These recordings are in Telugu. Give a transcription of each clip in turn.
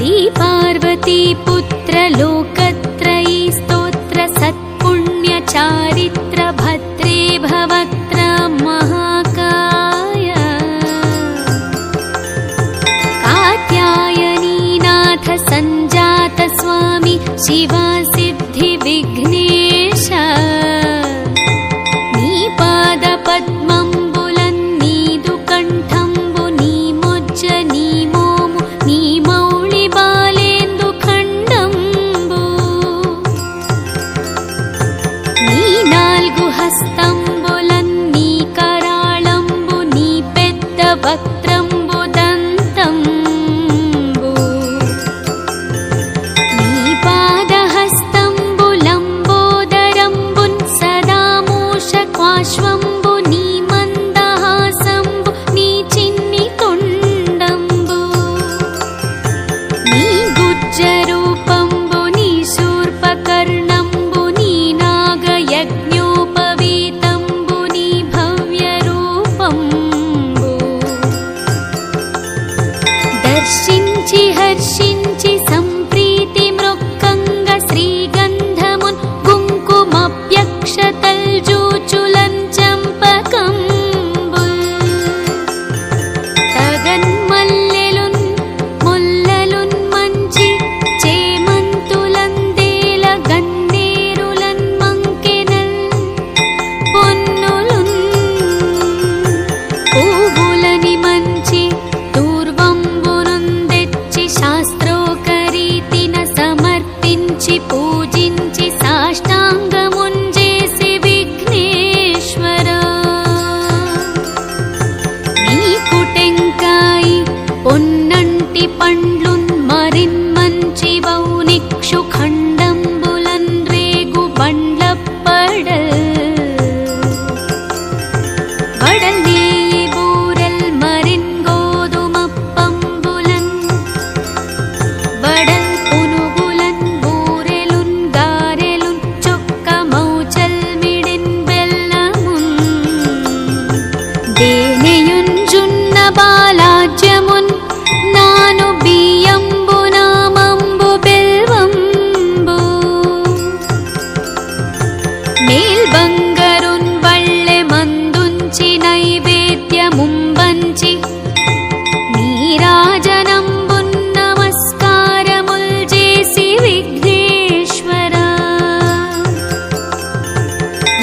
श्रीपार्वती पुत्र लोकत्रयी स्तोत्र सत्पुण्यचारित्र भद्रे भवक्त्र महाकाय कात्यायनीनाथ सञ्जात स्वामी शिवा सिद्धि विघ्नेश नी पाद पद्मंबुलं नीदु कंठंबु नी मुज्ज नी मोमु नी मौळि बालेंदु खंडंबु नी नाल्गु हस्तंबुलं नी कराळंबु नी पेद्द वक्त्रंबु దంతంబు నీ పాదహస్తంబులంబోదరంబున్ సదా మూషక్వాశ్వంబు నీ మందహాసంబు నీ చిన్ని తొండంబు నీ గుజ్జరూపంబు నీ శూర్పకర్ణంబు నీ నాగయజ్ఞోపవీతంబు నీ భవ్య రూపంబు దర్శించి హర్షించి సంప్రీతి మృక్కంగ శ్రీగంధమున్ కుంకుమప్యక్షతల్జూచులం చంపకంబుల్ తగన్మల్లెలున్ ముల్లలున్ మంచి చేమంతులందేల గన్నేరులన్ మంకెనల్ పొన్నులున్ పువ్వులని మంచి దూర్వంబునుందెచ్చి శాస్త్రోకరీతిన సమర్పించి పూజించి సాష్టాంగముంజేసి విఘ్నేశ్వర నీకు టెంకాయి పొన్నంటి పండ్లున్ మరిన్ మంచి వౌనిక్షు ఖండంబులన్ రేగు బండ్లప్పడల్ వడల్ నేయి బూరల్ మరిన్ గోధుమప్పంబులన్ వడల్ పునుగులన్ బూరెలున్ గారెలున్ చొక్క మౌచల్ మిడిన్ బెల్లమున్ దేనెయున్ జున్న బాలాజ్యమున్ నాను బియ్యంబు నామంబు బెల్వంబు మేల్ బంగరున్ వళ్ళె మందుంచి నైవేద్యముంబంచి నీరాజనంబున్ నమస్కారముల్ చేసి విఘ్నేశ్వర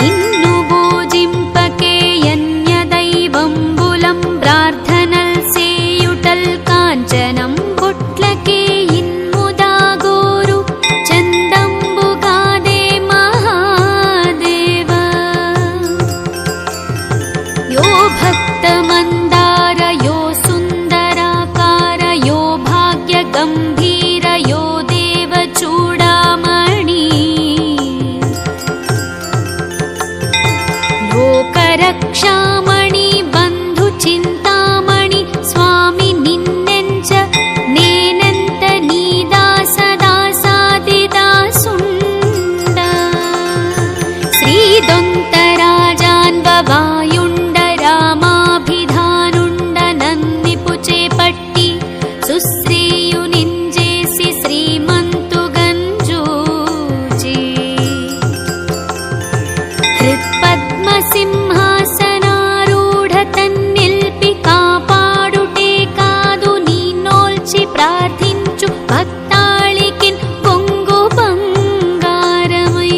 నిన్ను పూజింపకే యన్య దైవంబులం ప్రార్థనల్ సేయుటల్ కాంచనం బొట్లకే ఇన్ముదాగోరు చందంబుగాదే మహాదేవ यो भक्तमन्दार यो सुन्दराकार यो भाग्यगम्भीर यो देवचूडामणि लोकरक्षामणि बन्धुचिन्तामणि स्वामि निन्नेंच नेनंत नीदासदासादिदासुण्ड श्रीदोन्तराजान्ववायुण्ड రామాభిధానుండ నన్నిపు చేపట్టి సుశ్రీయునింజేసి శ్రీమంతుగంజూచి హృత్పద్మసింహాసనారూఢ తన్నిల్పి కాపాడుటే కాదు నీనోల్చి ప్రార్థించు భక్తాళికిన్ కొంగు బంగారమై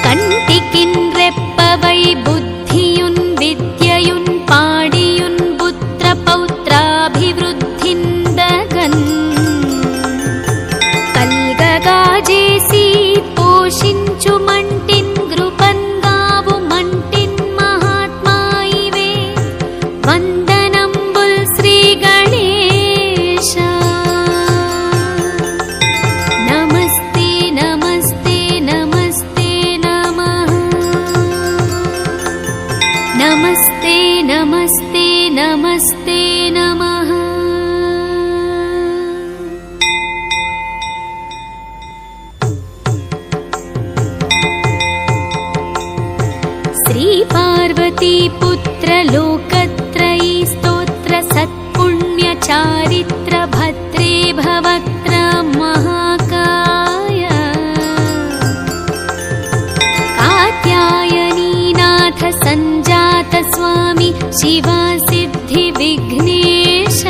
కంటికిన్ రెప్పవై బుద్ధియున్ విద్యయున్ పాడియున్ పుత్ర పౌత్రాభివృద్ధిందగన్ కల్గగాజేసి పోషించు మంటిన్ గృపన్ గావు మంటిన్ మహాత్మాయివే వందనంబుల్ శ్రీ గణేశ నమస్తే నమస్తే నమస్తే నమః నమస్తే నమస్తే నమస్తే నమః श्रीपार्वती पुत्र लोकत्रयी स्तोत्र सत्पुण्यचारित्र भवक्त्र महाकाय कात्यायनीनाथ सञ्जात स्वामी शिवा सिद्धि विघ्नेश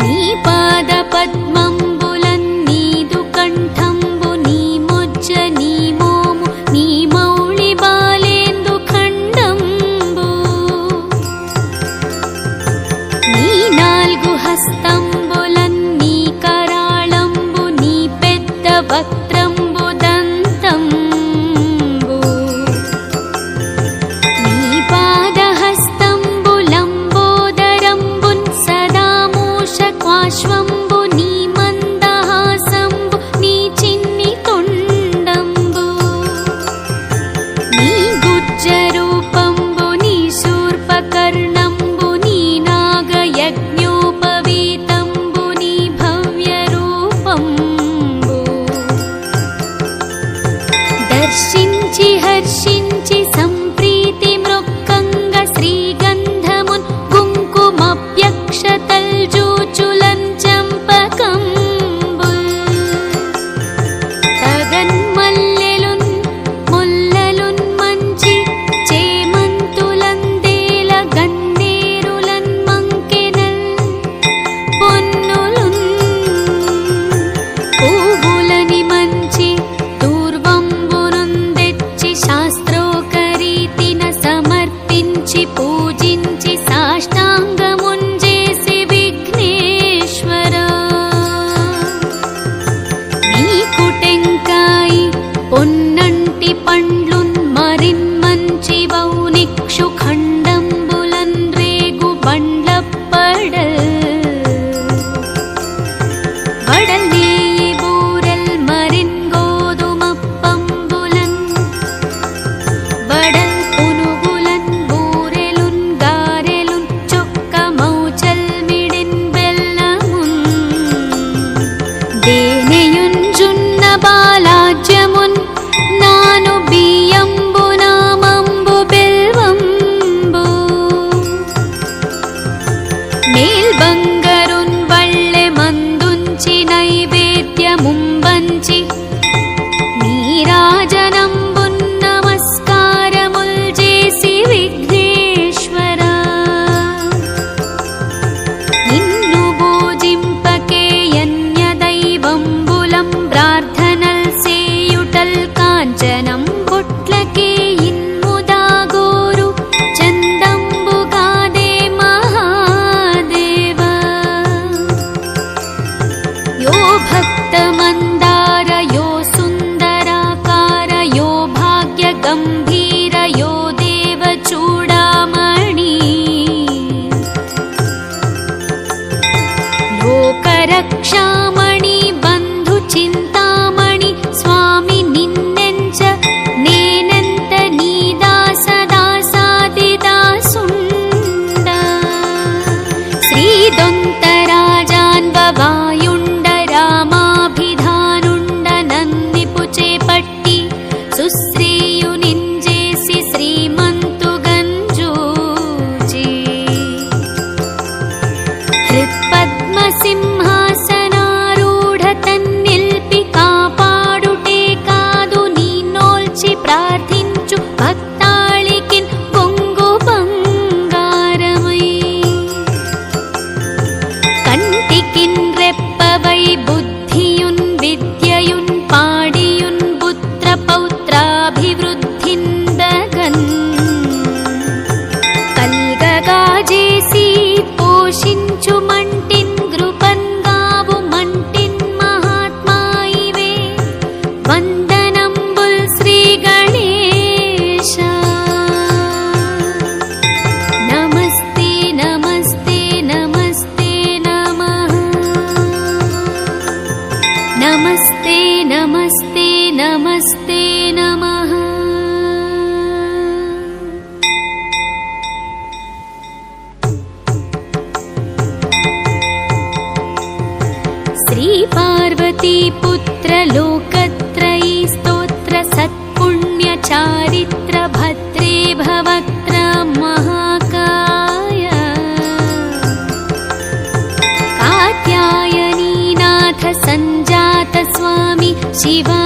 नी पाद पद्मंबुलं नीदु कंठंबु नी मुज्ज नी मोमु नी मौळि बालेंदु खंडंबु नी नाल्गु हस्తంబులం నీ కరాళంబు నీ పెద్ద వక్త్రంబు దంతంబు నీ పాదహస్తంబులంబోదరంబున్ సదా మూషక్వాశ్వంబు నీ మందహాసంబు నీ చిన్ని తొండంబు నీ గుజ్జరూపంబు నీ శూర్పకర్ణంబు నీ నాగయజ్ఞోపవీతంబు నీ భవ్య రూపంబు దర్శించి హర్షించి సంప్రీతి మృక్కంగ శ్రీగంధమున్ కుంకుమప్యక్షతల్జూచులం చంపకంబుల్ తగన్మల్లెలున్ ముల్లలున్ మంచి చేమంతులందేల గన్నేరులన్ మంకెనల్ పొన్నులున్ పువ్వులని మంచి దూర్వంబునుందెచ్చి శాస్త్రోకరీతిన సమర్పించి పూజించి సాష్టాంగముంజేసి విఘ్నేశ్వర నీకు టెంకాయి పొన్నంటి పండ్లున్ మరిన్ మంచి వౌనిక్షు ఖండంబులన్ రేగు బండ్లప్పడల్ వడల్ నేయి బూరల్ మరిన్ గోధుమప్పంబులన్ వడల్ పునుగులన్ బూరెలున్ గారెలున్ చొక్క మౌచల్ మిడిన్ బెల్లమున్ దేనెయున్ జున్న బాలాజ్యమున్ నాను బియ్యంబు నామంబు బెల్వంబు మేల్ బంగరున్ వళ్ళె మందుంచి నైవేద్యముంబంచి నీరాజనంబున్ నమస్కారముల్ చేసి విఘ్నేశ్వర నిన్ను పూజింపకే యన్య దైవంబులం ప్రార్థనల్ సేయుటల్ కాంచనం బొట్లకే ఇన్ముదాగోరు చందంబుగాదే మహాదేవ यो भक्तमन्दार यो सुन्दराकार यो भाग्यगम्भीर यो देवचूडामणि लोकरक्षामणि बन्धुचिन्तामणि स्वामि निन्नेंच नेनंत नीदासदासादिदासुण्ड श्रीदొంతరాజాన్వవాయుండ రామాభిధానుండ నన్నిపుచే పట్టి సుశ్రీయునింజేసి శ్రీమంతుగంజూచి హృత్పద్మసింహాసనారూఢ తన్నిల్పి కాపాడుటే కాదు నీనోల్చి ప్రార్థించు భక్తాళికిన్ కొంగు బంగారమై కంటికిన్ రెప్పవై బుద్ధియున్ విద్యయున్ పాడియున్ పుత్ర పౌత్రాభివృద్ధిందగన్ కల్గగాజేసి పోషించు మంటిన్ గృపన్ గావు మంటిన్ మహాత్మాయివే వందనంబుల్ శ్రీ గణేశ నమస్తే నమస్తే నమస్తే నమః నమస్తే నమస్తే నమస్తే నమః శ్రీ పార్వతీ పుత్ర లోకత్రయీ స్తోత్ర సత్పుణ్య చారిత్ర భద్రే భవక్త్ర మహాకాయ కాత్య शिवा